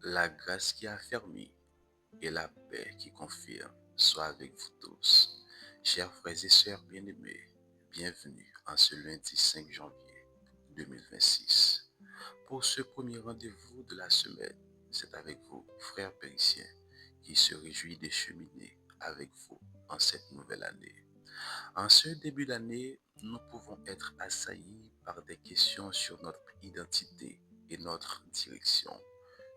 La grâce qui affermit et la paix qui confirme soient avec vous tous. Chers frères et sœurs bien-aimés, bienvenue en ce lundi 5 janvier 2026. Pour ce premier rendez-vous de la semaine, c'est avec vous, frère Péricien, qui se réjouit de cheminer avec vous en cette nouvelle année. En ce début d'année, nous pouvons être assaillis par des questions sur notre identité et notre direction.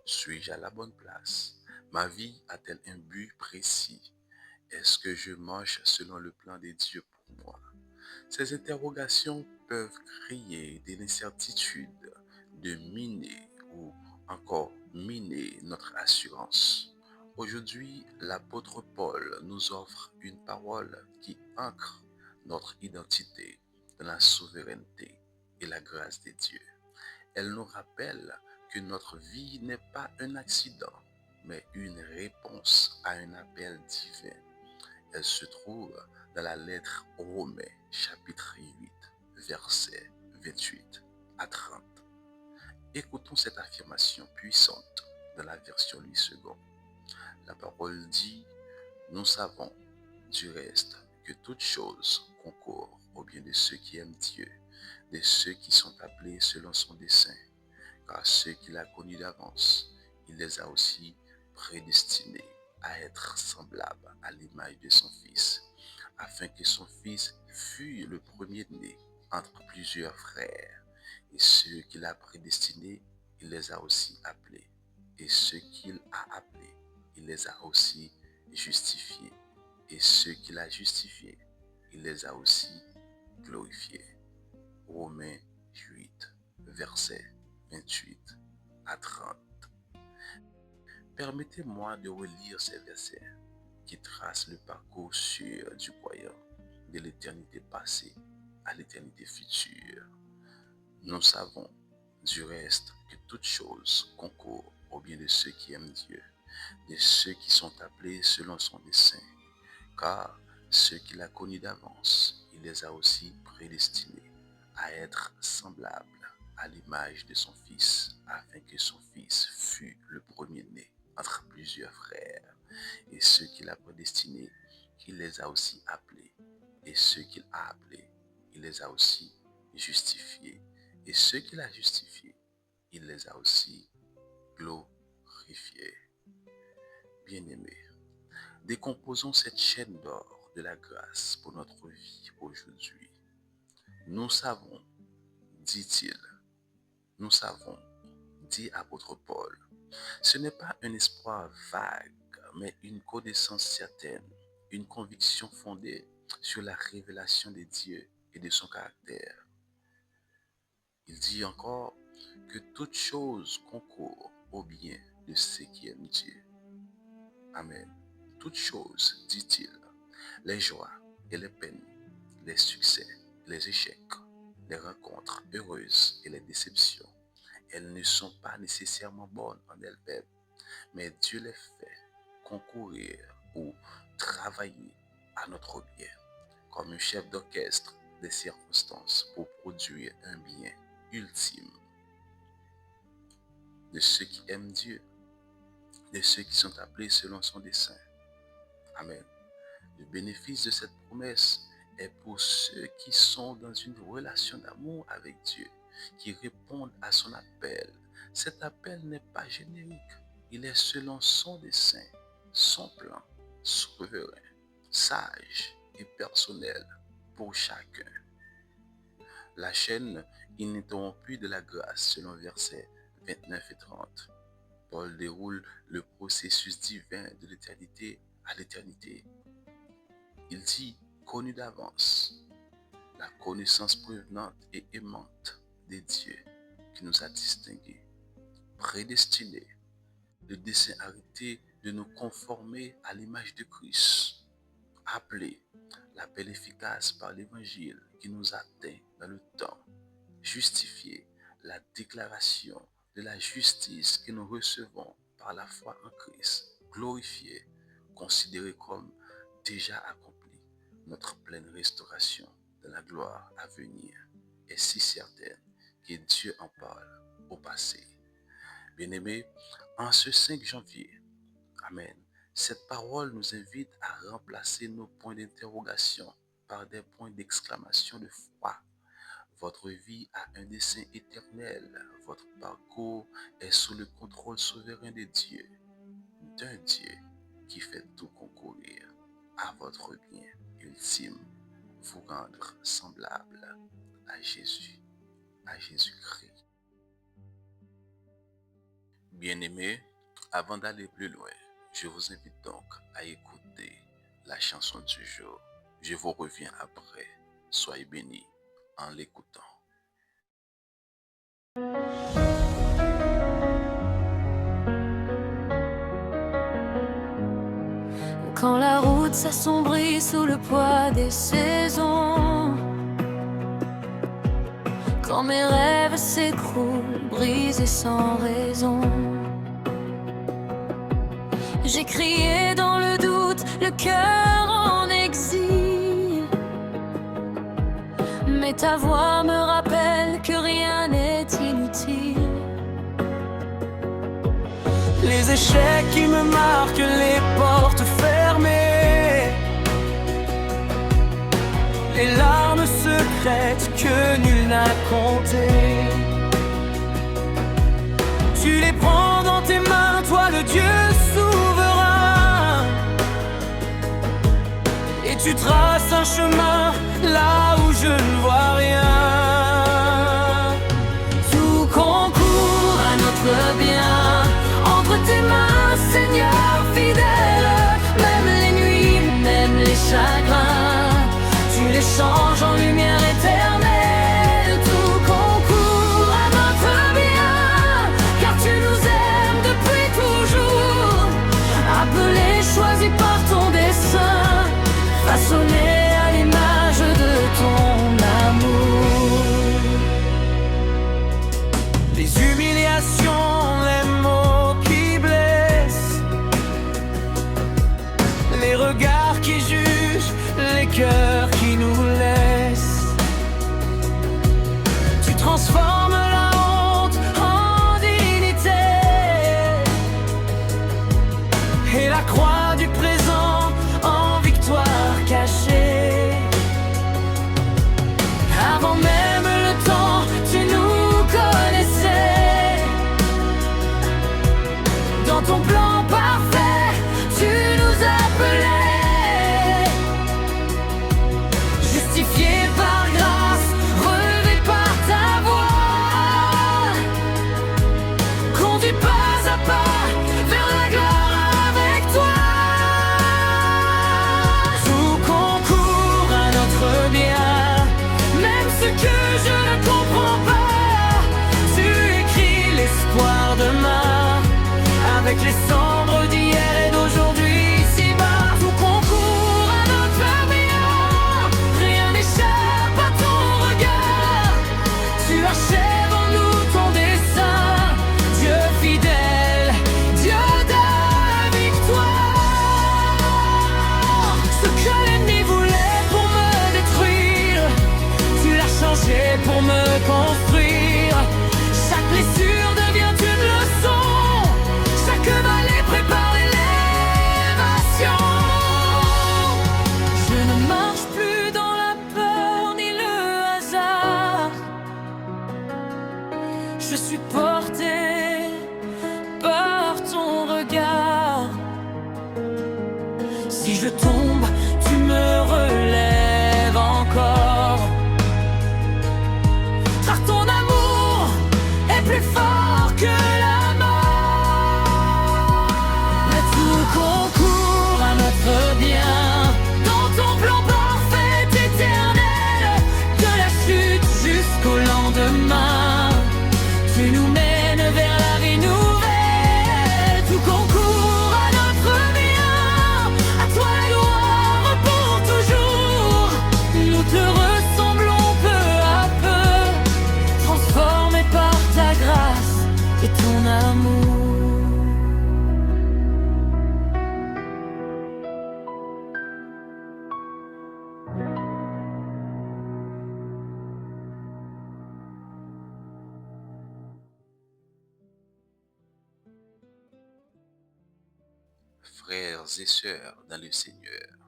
Suis-je à la bonne place? Ma vie a-t-elle un but précis? Est-ce que je marche selon le plan de Dieu pour moi? Ces interrogations peuvent créer de l'incertitude, de miner ou encore miner notre assurance. Aujourd'hui, l'apôtre Paul nous offre une parole qui ancre notre identité dans la souveraineté et la grâce de Dieu. Elle nous rappelle que notre vie n'est pas un accident, mais une réponse à un appel divin. Elle se trouve dans la lettre aux Romains, chapitre 8, versets 28 à 30. Écoutons cette affirmation puissante dans la version Louis II. La parole dit: nous savons du reste que toute chose concourt au bien de ceux qui aiment Dieu, de ceux qui sont appelés selon son dessein. Car ceux qu'il a connus d'avance, il les a aussi prédestinés à être semblables à l'image de son Fils, afin que son Fils fût le premier-né entre plusieurs frères. Et ceux qu'il a prédestinés, il les a aussi appelés. Et ceux qu'il a appelés, il les a aussi justifiés. Et ceux qu'il a justifiés, il les a aussi glorifiés. Romains 8, verset 28 à 30. Permettez-moi de relire ces versets qui tracent le parcours sûr du croyant de l'éternité passée à l'éternité future. Nous savons du reste que toute chose concourt au bien de ceux qui aiment Dieu, de ceux qui sont appelés selon son dessein. Car ceux qu'il a connus d'avance, il les a aussi prédestinés à être semblables à l'image de son Fils, afin que son Fils fût le premier-né entre plusieurs frères. Et ceux qu'il a prédestinés, il les a aussi appelés. Et ceux qu'il a appelés, il les a aussi justifiés. Et ceux qu'il a justifiés, il les a aussi glorifiés. Bien-aimés, décomposons cette chaîne d'or de la grâce pour notre vie aujourd'hui. Nous savons, dit-il, nous savons, dit apôtre Paul, ce n'est pas un espoir vague, mais une connaissance certaine, une conviction fondée sur la révélation de Dieu et de son caractère. Il dit encore que toute chose concourt au bien de ceux qui aiment Dieu. Amen. Toutes choses, dit-il, les joies et les peines, les succès, les échecs, les rencontres heureuses et les déceptions, elles ne sont pas nécessairement bonnes en elles-mêmes, mais Dieu les fait concourir ou travailler à notre bien, comme un chef d'orchestre des circonstances pour produire un bien ultime de ceux qui aiment Dieu, de ceux qui sont appelés selon son dessein. Amen. Le bénéfice de cette promesse est pour ceux qui sont dans une relation d'amour avec Dieu, qui répondent à son appel. Cet appel n'est pas générique, il est selon son dessein, son plan, souverain, sage et personnel pour chacun. La chaîne ininterrompue de la grâce, selon versets 29 et 30. Paul déroule le processus divin de l'éternité à l'éternité. Il dit, connu d'avance, la connaissance prévenante et aimante de Dieu qui nous a distingués, prédestinés, le dessein arrêté de nous conformer à l'image de Christ, appelé, l'appel efficace par l'évangile qui nous atteint dans le temps, justifié, la déclaration de la justice que nous recevons par la foi en Christ, glorifié, considéré comme déjà accompli. Notre pleine restauration de la gloire à venir est si certaine que Dieu en parle au passé. Bien-aimés, En ce 5 janvier, Amen, cette parole nous invite à remplacer nos points d'interrogation par des points d'exclamation de foi. Votre vie a un dessein éternel. Votre parcours est sous le contrôle souverain de Dieu, d'un Dieu qui fait tout concourir à votre bien ultime, vous rendre semblable à Jésus, à Jésus-Christ. Bien-aimés, avant d'aller plus loin, je vous invite donc à écouter la chanson du jour. Je vous reviens après. Soyez bénis en l'écoutant. Quand la route s'assombrit sous le poids des saisons, quand mes rêves s'écroulent, brisés sans raison, j'ai crié dans le doute, le cœur en exil. Mais ta voix me rappelle que rien n'est inutile. Les échecs qui me marquent, les portes fermées, les larmes secrètes que nul n'a comptées. Tu les prends dans tes mains, toi le Dieu souverain, et tu traces un chemin là où je ne vois rien. Tout concourt à notre bien, entre tes mains, Seigneur fidèle. Même les nuits, même les chagrins, tu les changes en lumière éternelle. Tout concourt à notre bien, car tu nous aimes depuis toujours. Appelés, choisis par ton dessein, façonnés à l'image de ton amour. Les humiliations, les mots qui blessent, les regards qui jugent, les cœurs qui nous laissent. Tu transformes la honte en dignité, et la croix du présent en victoire cachée. Avant même le temps, tu nous connaissais. Dans ton plan parfait, tu nous appelais. Justifiés par grâce, relevés par ta voix, conduits pas à pas vers la gloire avec toi. Tout concourt à notre bien, Même ce que je ne comprends pas, tu écris l'espoir demain, avec les cendres d'hier et d'aujourd'hui ici-bas. tout concourt à notre bien, rien n'échappe à ton regard. Tu achèves en nous ton dessein, Dieu fidèle, Dieu de victoire. Ce que l'ennemi voulait pour me détruire, Tu l'as changé pour me construire. chaque blessure devient une leçon, chaque vallée prépare l'élévation. Je ne marche plus dans la peur ni le hasard. Je suis porté par ton regard. Si je tombe, tu me relèves encore. Car ton amour est plus fort que la mort. Mais tout concourt à notre bien, dans ton plan parfait éternel. De la chute jusqu'au lendemain, tu nous mènes vers la vie nouvelle. Tout concourt à notre bien, à toi la gloire. frères et sœurs dans le Seigneur.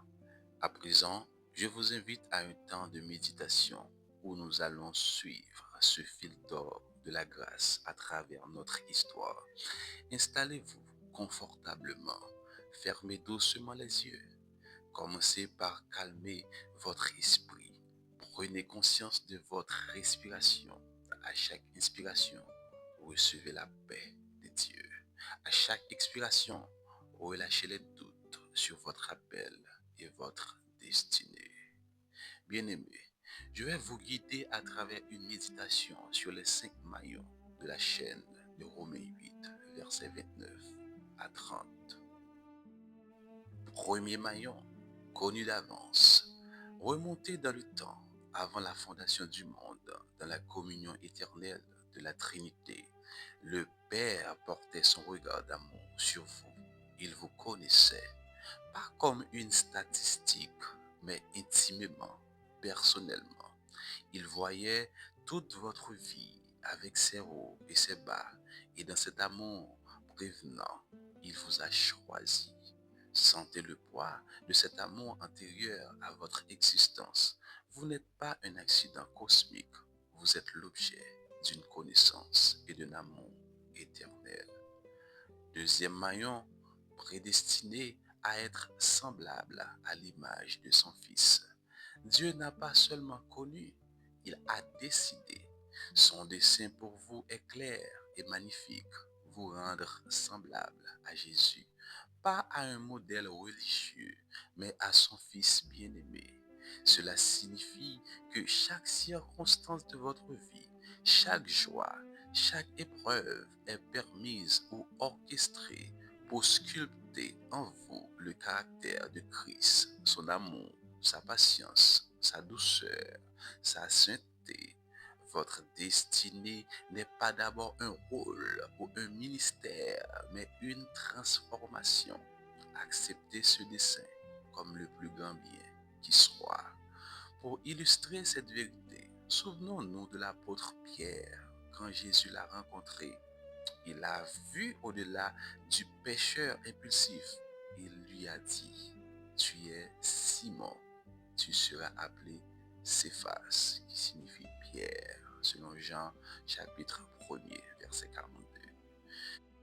À présent, je vous invite à un temps de méditation où nous allons suivre ce fil d'or de la grâce à travers notre histoire. Installez-vous confortablement, fermez doucement les yeux, commencez par calmer votre esprit. Prenez conscience de votre respiration. À chaque inspiration, recevez la paix de Dieu. À chaque expiration, relâchez les doutes sur votre appel et votre destinée. Bien-aimés, je vais vous guider à travers une méditation sur les 5 maillons de la chaîne de Romains 8, versets 29 à 30. Premier maillon, connu d'avance, remonté dans le temps, avant la fondation du monde, dans la communion éternelle de la Trinité. Le Père portait son regard d'amour sur vous. Il vous connaissait, pas comme une statistique, mais intimement, personnellement. Il voyait toute votre vie avec ses hauts et ses bas, et dans cet amour prévenant, il vous a choisi. Sentez le poids de cet amour antérieur à votre existence. Vous n'êtes pas un accident cosmique, vous êtes l'objet d'une connaissance et d'un amour éternel. Deuxième maillon, prédestiné à être semblable à l'image de son Fils. Dieu n'a pas seulement connu, il a décidé. Son dessein pour vous est clair et magnifique, vous rendre semblable à Jésus, pas à un modèle religieux, mais à son Fils bien-aimé. Cela signifie que chaque circonstance de votre vie, chaque joie, chaque épreuve est permise ou orchestrée pour sculpter en vous le caractère de Christ, son amour, sa patience, sa douceur, sa sainteté. Votre destinée n'est pas d'abord un rôle ou un ministère, mais une transformation. Acceptez ce dessein comme le plus grand bien qui soit. Pour illustrer cette vérité, souvenons-nous de l'apôtre Pierre. Quand Jésus l'a rencontré, il a vu au-delà du pécheur impulsif. Il lui a dit, tu es Simon, tu seras appelé Céphas, qui signifie Pierre, selon Jean chapitre 1er, verset 42.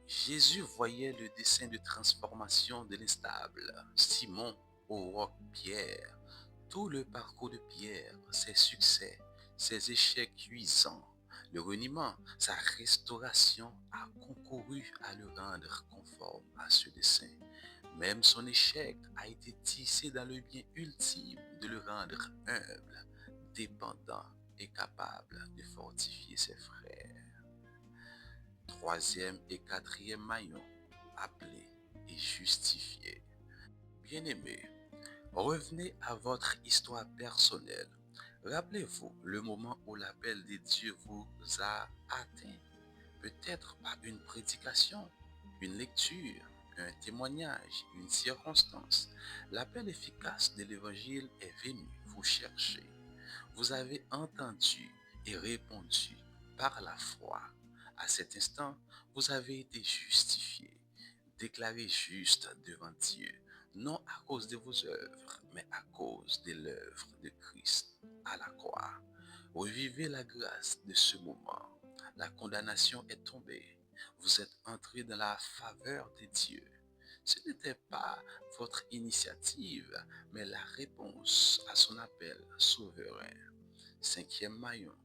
Jésus voyait le dessein de transformation de l'instable, Simon au roc Pierre, tout le parcours de Pierre, ses succès, ses échecs cuisants, le reniement, sa restauration a concouru à le rendre conforme à ce dessein. Même son échec a été tissé dans le bien ultime de le rendre humble, dépendant et capable de fortifier ses frères. Troisième et quatrième maillon, appelé et justifié. Bien-aimés, revenez à votre histoire personnelle. Rappelez-vous le moment où l'appel de Dieu vous a atteint. Peut-être par une prédication, une lecture, un témoignage, une circonstance. L'appel efficace de l'évangile est venu vous chercher. Vous avez entendu et répondu par la foi. À cet instant, vous avez été justifié, déclaré juste devant Dieu, non à cause de vos œuvres, mais à cause de l'œuvre de Christ à la croix. Revivez la grâce de ce moment. La condamnation est tombée. Vous êtes entré dans la faveur de Dieu. Ce n'était pas votre initiative, mais la réponse à son appel souverain. Cinquième maillon,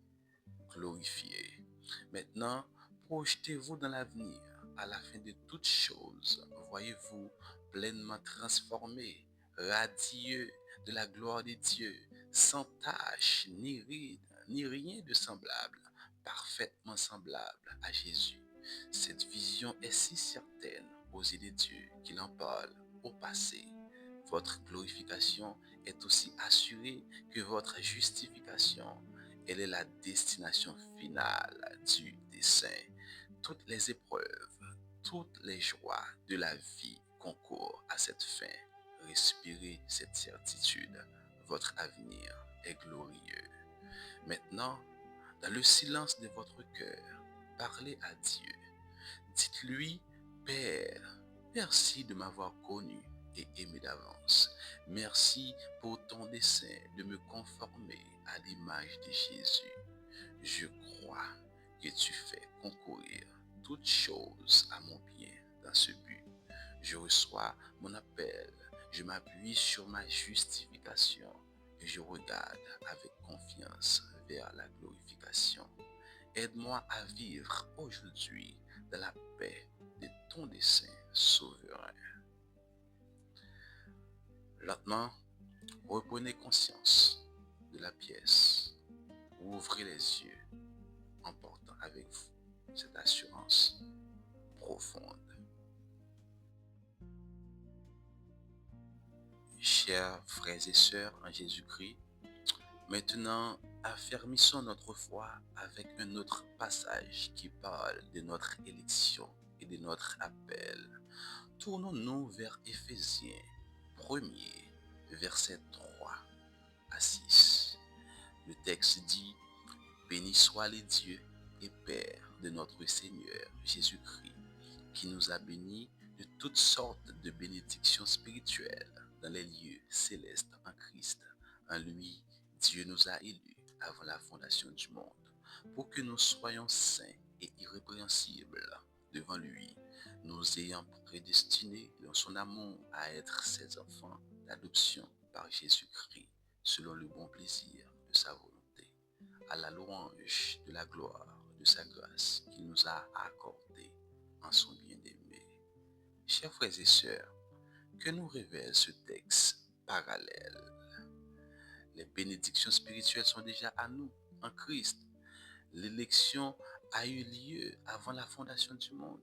glorifié. Maintenant, projetez-vous dans l'avenir. À la fin de toutes choses, voyez-vous pleinement transformé, radieux de la gloire de Dieu, sans tache, ni ride, ni rien de semblable, parfaitement semblable à Jésus. Cette vision est si certaine aux yeux de Dieu qu'il en parle au passé. Votre glorification est aussi assurée que votre justification. Elle est la destination finale du dessein. Toutes les épreuves, toutes les joies de la vie concourent à cette fin. Respirez cette certitude. Votre avenir est glorieux. Maintenant, dans le silence de votre cœur, parlez à Dieu. Dites-lui, Père, Merci de m'avoir connu et aimé d'avance. Merci pour ton dessein de me conformer à l'image de Jésus. Je crois que tu fais concourir toutes choses à mon bien dans ce but. Je reçois mon appel, je m'appuie sur ma justification et je regarde avec confiance vers la glorification. Aide-moi à vivre aujourd'hui dans la paix de ton dessein souverain. Lentement, reprenez conscience de la pièce. Ouvrez les yeux en portant avec vous cette assurance profonde. Chers frères et sœurs en Jésus-Christ, maintenant affermissons notre foi avec un autre passage qui parle de notre élection et de notre appel. Tournons-nous vers Éphésiens 1er, versets 3 à 6. Le texte dit: béni soit le Dieu et Père de notre Seigneur Jésus-Christ, qui nous a bénis de toutes sortes de bénédictions spirituelles dans les lieux célestes en Christ. En lui, Dieu nous a élus avant la fondation du monde, pour que nous soyons saints et irrépréhensibles devant lui, nous ayant prédestinés dans son amour à être ses enfants d'adoption par Jésus-Christ, selon le bon plaisir de sa volonté, à la louange de la gloire de sa grâce qu'il nous a accordée en son bien-aimé. Chers frères et sœurs, que nous révèle ce texte parallèle? Les bénédictions spirituelles sont déjà à nous, en Christ. L'élection a eu lieu avant la fondation du monde.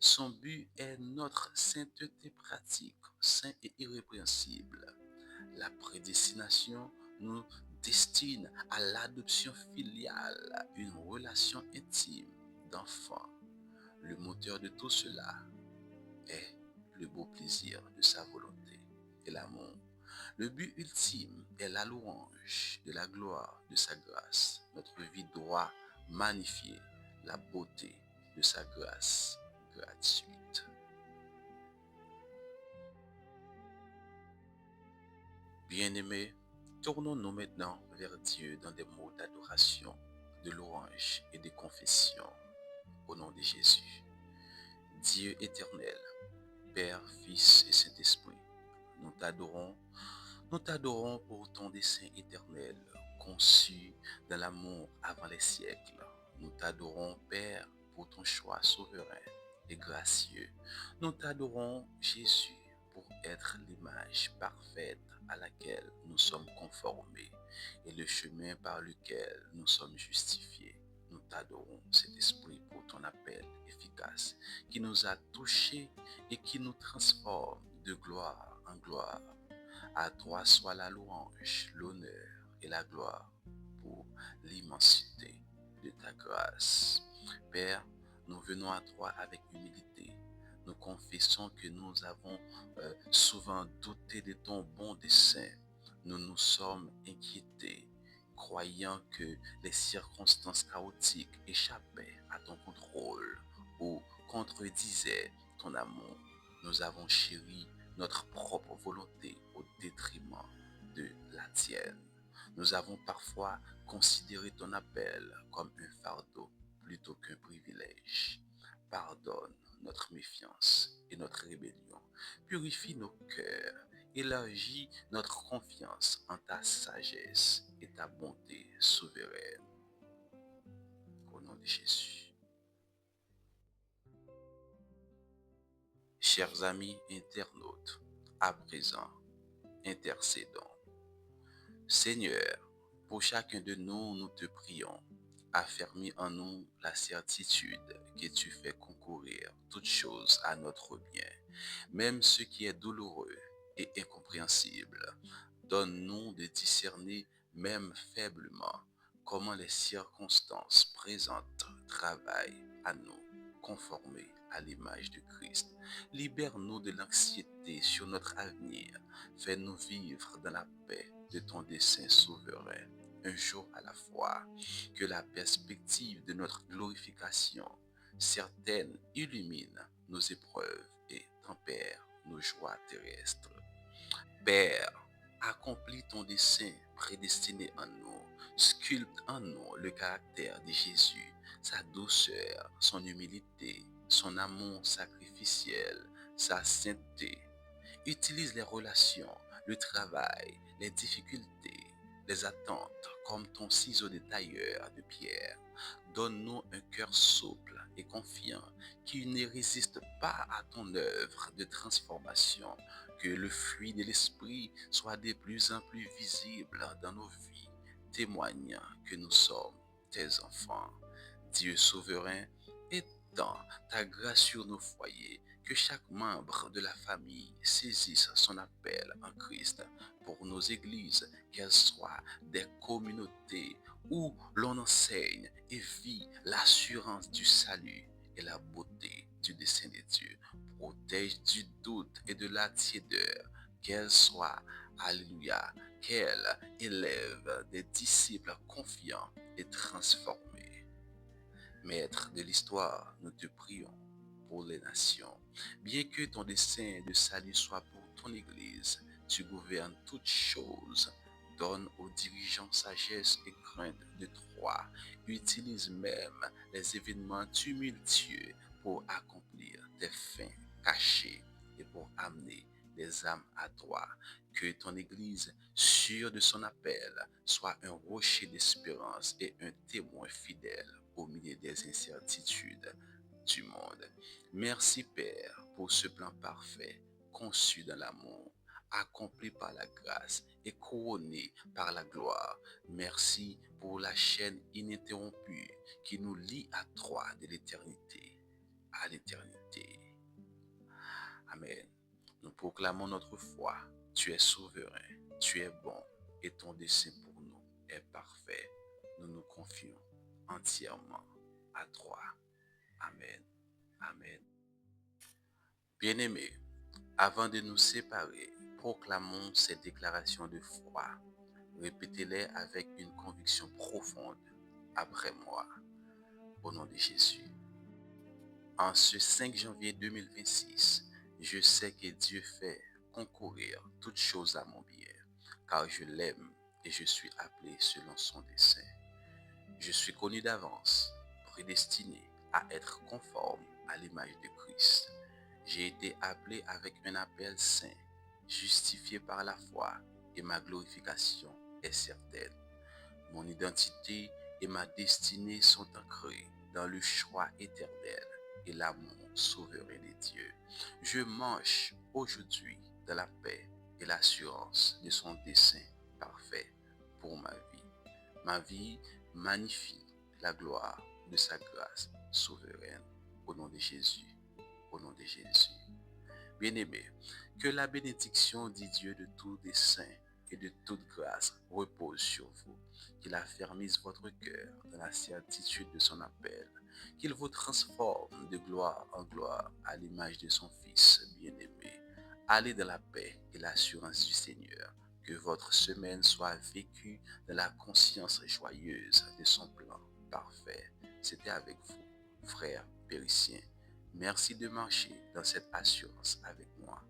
Son but est notre sainteté pratique, saint et irrépréhensible. La prédestination nous destine à l'adoption filiale, une relation intime d'enfant. Le moteur de tout cela est le beau plaisir de sa volonté et l'amour. Le but ultime est la louange de la gloire de sa grâce. Notre vie doit magnifier la beauté de sa grâce gratuite. Bien-aimés, tournons-nous maintenant vers Dieu dans des mots d'adoration, de louange et de confession. Au nom de Jésus. Dieu éternel, Père, Fils et Saint-Esprit, nous t'adorons pour ton dessein éternel, conçu dans l'amour avant les siècles. Nous t'adorons, Père, pour ton choix souverain et gracieux. Nous t'adorons, Jésus, pour être l'image parfaite à laquelle nous sommes conformés et le chemin par lequel nous sommes justifiés. Nous t'adorons, Saint-Esprit, pour ton appel efficace qui nous a touchés et qui nous transforme de gloire en gloire. À toi soit la louange, l'honneur et la gloire pour l'immensité de ta grâce. Père, nous venons à toi avec humilité. Nous confessons que nous avons souvent douté de ton bon dessein. Nous nous sommes inquiétés, croyant que les circonstances chaotiques échappaient à ton contrôle ou contredisaient ton amour. Nous avons chéri notre propre volonté au détriment de la tienne. Nous avons parfois considéré ton appel comme un fardeau plutôt qu'un privilège. Pardonne notre méfiance et notre rébellion. Purifie nos cœurs. Élargis notre confiance en ta sagesse et ta bonté souveraine. Au nom de Jésus. Chers amis internautes, à présent, intercédons. Seigneur, pour chacun de nous, nous te prions. Affermis en nous la certitude que tu fais concourir toutes choses à notre bien, même ce qui est douloureux et incompréhensible. Donne-nous de discerner, même faiblement, comment les circonstances présentes travaillent à nous conformer à l'image de Christ. Libère-nous de l'anxiété sur notre avenir. Fais-nous vivre dans la paix de ton dessein souverain, un jour à la fois. Que la perspective de notre glorification certaine illumine nos épreuves et tempère nos joies terrestres. Père, accomplis ton dessein prédestiné en nous, sculpte en nous le caractère de Jésus, sa douceur, son humilité, son amour sacrificiel, sa sainteté. Utilise les relations, le travail, les difficultés, les attentes comme ton ciseau de tailleur de pierre. Donne-nous un cœur souple et confiant qui ne résiste pas à ton œuvre de transformation. Que le fruit de l'esprit soit de plus en plus visible dans nos vies, témoignant que nous sommes tes enfants. Dieu souverain, étends ta grâce sur nos foyers, que chaque membre de la famille saisisse son appel en Christ pour nos églises, qu'elles soient des communautés où l'on enseigne et vit l'assurance du salut et la beauté du dessein de Dieu. Protège du doute et de la tiédeur, qu'elle soit, alléluia, qu'elle élève des disciples confiants et transformés. Maître de l'histoire, nous te prions pour les nations. Bien que ton dessein de salut soit pour ton Église, tu gouvernes toutes choses. Donne aux dirigeants sagesse et crainte de toi. Utilise même les événements tumultueux pour accomplir tes fins cachées et pour amener les âmes à toi. Que ton Église, sûre de son appel, soit un rocher d'espérance et un témoin fidèle au milieu des incertitudes du monde. Merci Père pour ce plan parfait, conçu dans l'amour, accompli par la grâce et couronné par la gloire. Merci pour la chaîne ininterrompue qui nous lie à toi de l'éternité à l'éternité. Amen. Nous proclamons notre foi. Tu es souverain, tu es bon et ton dessein pour nous est parfait. Nous nous confions entièrement à toi. Amen. Amen. Bien-aimés, avant de nous séparer, proclamons ces déclarations de foi. Répétez-les avec une conviction profonde après moi. Au nom de Jésus. En ce 5 janvier 2026, je sais que Dieu fait concourir toutes choses à mon bien, car je l'aime et je suis appelé selon son dessein. Je suis connu d'avance, prédestiné à être conforme à l'image de Christ. J'ai été appelé avec un appel saint, justifié par la foi, et ma glorification est certaine. Mon identité et ma destinée sont ancrées dans le choix éternel et l'amour souverain de Dieu. Je marche aujourd'hui dans la paix et l'assurance de son dessein parfait pour ma vie. Ma vie magnifie la gloire de sa grâce souveraine. Au nom de Jésus. Au nom de Jésus. Bien-aimés, que la bénédiction du Dieu de tout dessein et de toute grâce repose sur vous, qu'il affermisse votre cœur dans la certitude de son appel, qu'il vous transforme de gloire en gloire à l'image de son Fils bien-aimé. Allez dans la paix et l'assurance du Seigneur, que votre semaine soit vécue dans la conscience joyeuse de son plan parfait. C'était avec vous, frère Péricien. Merci de marcher dans cette assurance avec moi.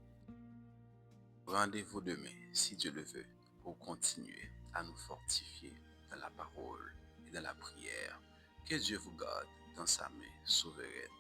Rendez-vous demain, si Dieu le veut, pour continuer à nous fortifier dans la parole et dans la prière. Que Dieu vous garde dans sa main souveraine.